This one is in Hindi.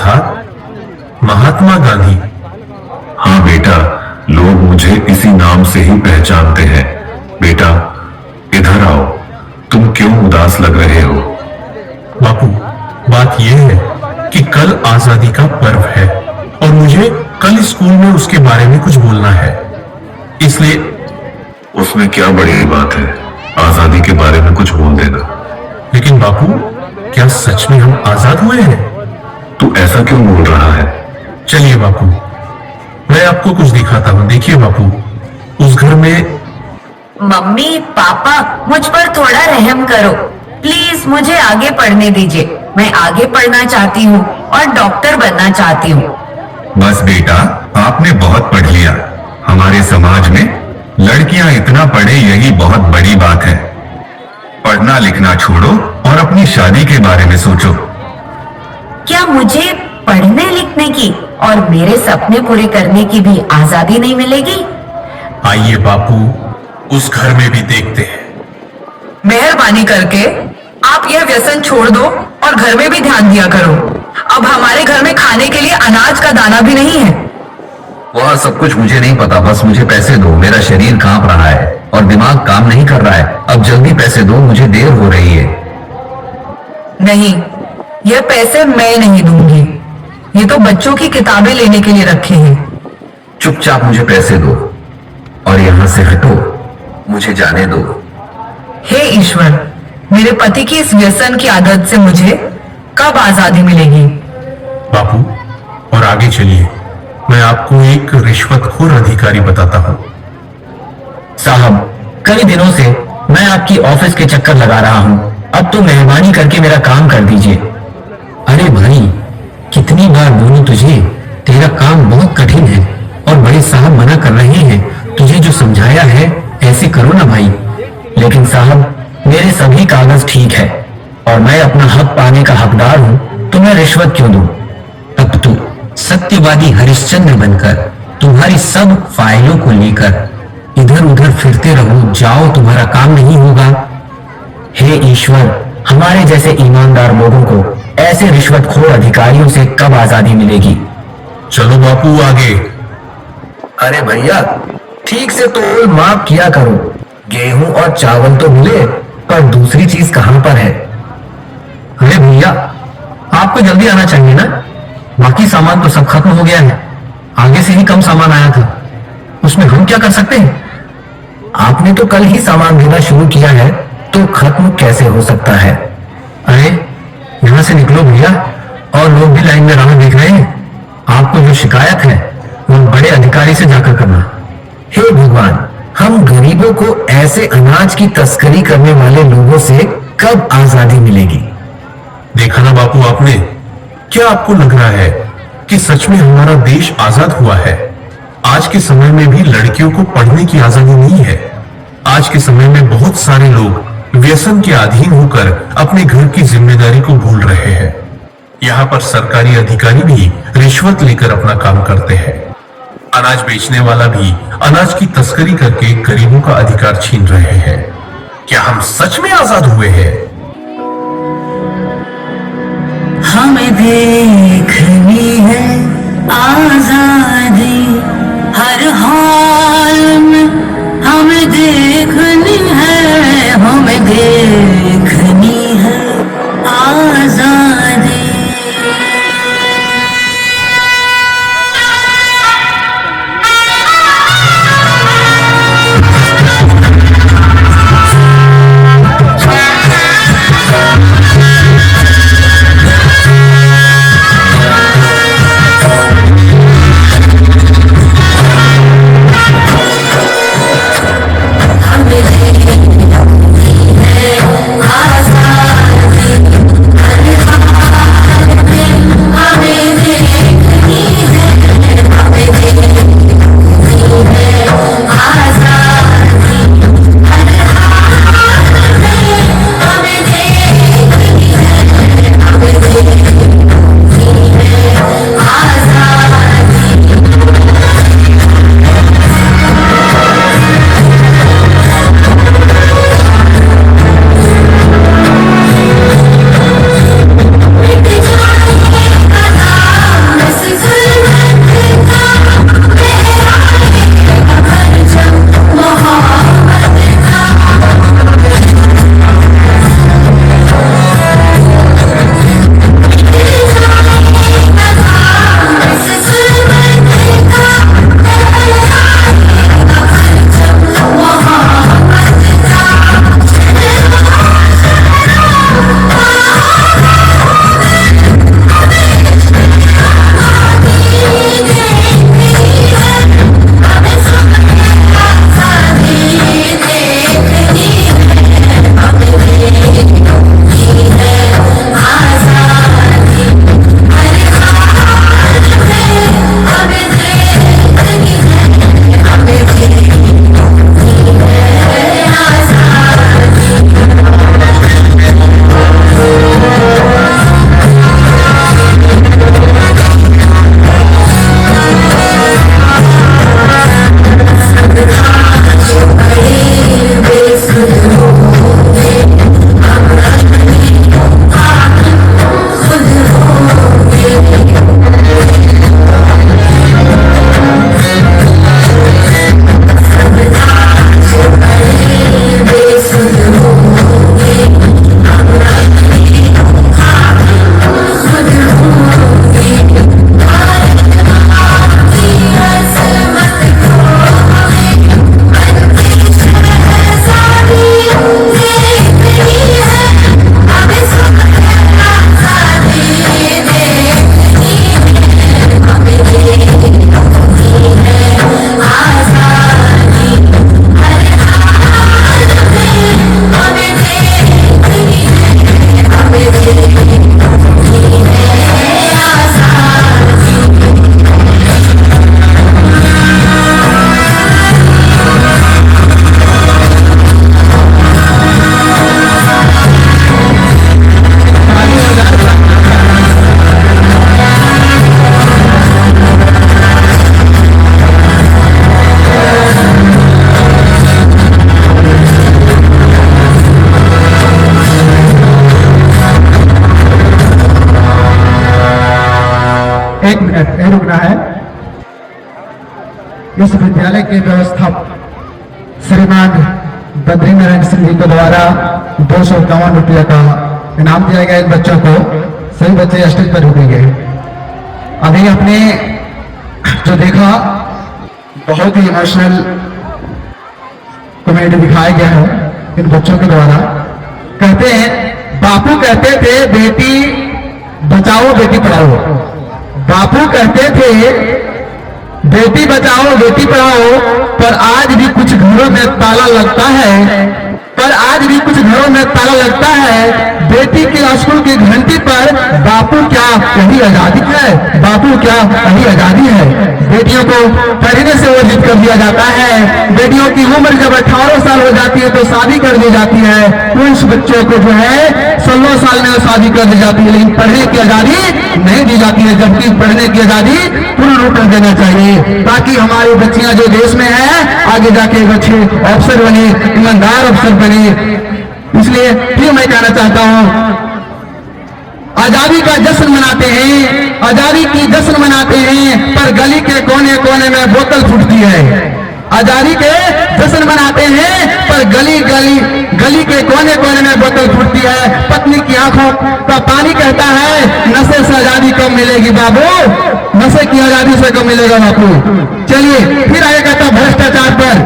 अर्थात महात्मा गांधी। हाँ बेटा, लोग मुझे इसी नाम से ही पहचानते हैं। बेटा इधर आओ, तुम क्यों उदास लग रहे हो? बापू, बात यह है कि कल आजादी का पर्व है और मुझे कल स्कूल में उसके बारे में कुछ बोलना है, इसलिए। उसमें क्या बड़ी बात है, आजादी के बारे में कुछ बोल देना। लेकिन बापू, क्या सच में हम आजाद हुए हैं? तू ऐसा क्यों बोल रहा है? चलिए बापू, मैं आपको कुछ दिखाता हूँ। देखिए बापू, उस घर में। मम्मी पापा, मुझ पर थोड़ा रहम करो प्लीज, मुझे आगे पढ़ने दीजिए। मैं आगे पढ़ना चाहती हूँ और डॉक्टर बनना चाहती हूँ। बस बेटा, आपने बहुत पढ़ लिया। हमारे समाज में लड़कियां इतना पढ़े यही बहुत बड़ी बात है। पढ़ना लिखना छोड़ो और अपनी शादी के बारे में सोचो। क्या मुझे पढ़ने लिखने की और मेरे सपने पूरे करने की भी आजादी नहीं मिलेगी? आइए बापू, उस घर में भी देखते हैं। मेहरबानी करके आप यह व्यसन छोड़ दो और घर में भी ध्यान दिया करो। अब हमारे घर में खाने के लिए अनाज का दाना भी नहीं है। वह सब कुछ मुझे नहीं पता, बस मुझे पैसे दो। मेरा शरीर कांप रहा है और दिमाग काम नहीं कर रहा है। अब जल्दी पैसे दो, मुझे देर हो रही है। नहीं, यह पैसे मैं नहीं दूंगी। ये तो बच्चों की किताबें लेने के लिए रखे हैं। चुपचाप मुझे पैसे दो और यहां से हटो, मुझे जाने दो। हे ईश्वर, मेरे पति की इस व्यसन की आदत से मुझे कब आजादी मिलेगी? बापू, और आगे चलिए, मैं आपको एक रिश्वतखोर अधिकारी बताता हूँ। साहब, कई दिनों से मैं आपकी ऑफिस के चक्कर लगा रहा हूँ, अब तो मेहरबानी करके मेरा काम कर दीजिए। अरे भाई, कितनी बार बोलूं तुझे, तेरा काम बहुत कठिन है और बड़े साहब मना कर रहे हैं। तुझे जो समझाया है ऐसे करो ना भाई। लेकिन साहब, मेरे सभी कागज ठीक है और मैं अपना हक पाने का हकदार हूँ, तो मैं रिश्वत क्यों दूं? अब तो सत्यवादी हरिश्चंद्र बनकर तुम्हारी सब फाइलों को लेकर इधर उधर फिरते रहो, जाओ, तुम्हारा काम नहीं होगा। हे ईश्वर, हमारे जैसे ईमानदार लोगों को ऐसे रिश्वतखोर अधिकारियों से कब आजादी मिलेगी? चलो बापू आगे। अरे भैया, ठीक से तोल माप किया करो। गेहूं और चावल तो मिले, पर दूसरी चीज कहां पर है? अरे भैया, आपको जल्दी आना चाहिए ना, बाकी सामान तो सब खत्म हो गया है। आगे से ही कम सामान आया था, उसमें हम क्या कर सकते हैं? आपने तो कल ही सामान देना शुरू किया है, तो खत्म कैसे हो सकता है? अरे यहां से निकलो भैया, और लोग भी लाइन में राह देख रहे हैं। आपको जो शिकायत है वो बड़े अधिकारी से जाकर करना। हे भगवान, हम गरीबों को ऐसे अनाज की तस्करी करने वाले लोगों से कब आजादी मिलेगी? देखा ना बापू आपने, क्या आपको लग रहा है कि सच में हमारा देश आजाद हुआ है? आज के समय में भी लड़कियों को पढ़ने की आजादी नहीं है। आज के समय में बहुत सारे लोग व्यसन के अधीन होकर अपने घर की जिम्मेदारी को भूल रहे हैं। यहाँ पर सरकारी अधिकारी भी रिश्वत लेकर अपना काम करते हैं। अनाज बेचने वाला भी अनाज की तस्करी करके गरीबों का अधिकार छीन रहे हैं। क्या हम सच में आजाद हुए हैं? हमें देखनी है आजादी, हर हाल में हमें देखनी है, हमें देखनी है आजादी। एक मिनट नहीं रुकना है। इस विद्यालय के व्यवस्थापक श्रीमान बद्री नारायण सिंह जी के द्वारा 251 रुपये का इनाम दिया गया इन बच्चों को। सभी बच्चे स्टेज पर रुकेंगे। अभी आपने जो देखा बहुत ही इमोशनल कॉमेडी दिखाया गया है इन बच्चों के द्वारा। कहते हैं, बापू कहते थे बेटी बचाओ बेटी पढ़ाओ। बापू कहते थे बेटी बचाओ बेटी पढ़ाओ, पर आज भी कुछ घरों में ताला लगता है। बेटी के स्कूल की घंटी पर बापू क्या कहीं आजादी है? बापू क्या कहीं आजादी है? बेटियों को पढ़ने से वर्जित कर दिया जाता है। बेटियों की उम्र जब 18 साल हो जाती है तो शादी कर दी जाती है। उस बच्चों को जो है 16 साल में शादी कर दी जाती है, लेकिन पढ़ने की आजादी नहीं दी जाती है। जबकि पढ़ने की आजादी पूर्ण रूप में देना चाहिए, ताकि हमारी बच्चियां जो देश में है आगे जाके अच्छे अफसर बने, ईमानदार अफसर बने। इसलिए फिर मैं कहना चाहता हूं, आजादी का जश्न मनाते हैं, आजादी की जश्न मनाते हैं, पर गली के कोने कोने में बोतल फूटती है। आजादी के जश्न मनाते हैं, पर गली के कोने कोने में बोतल फूटती है। पत्नी की आंखों का पानी कहता है, नशे से आजादी कब मिलेगी बाबू? नशे की आजादी से कब मिलेगा बापू? चलिए फिर आगे कहता भ्रष्टाचार पर।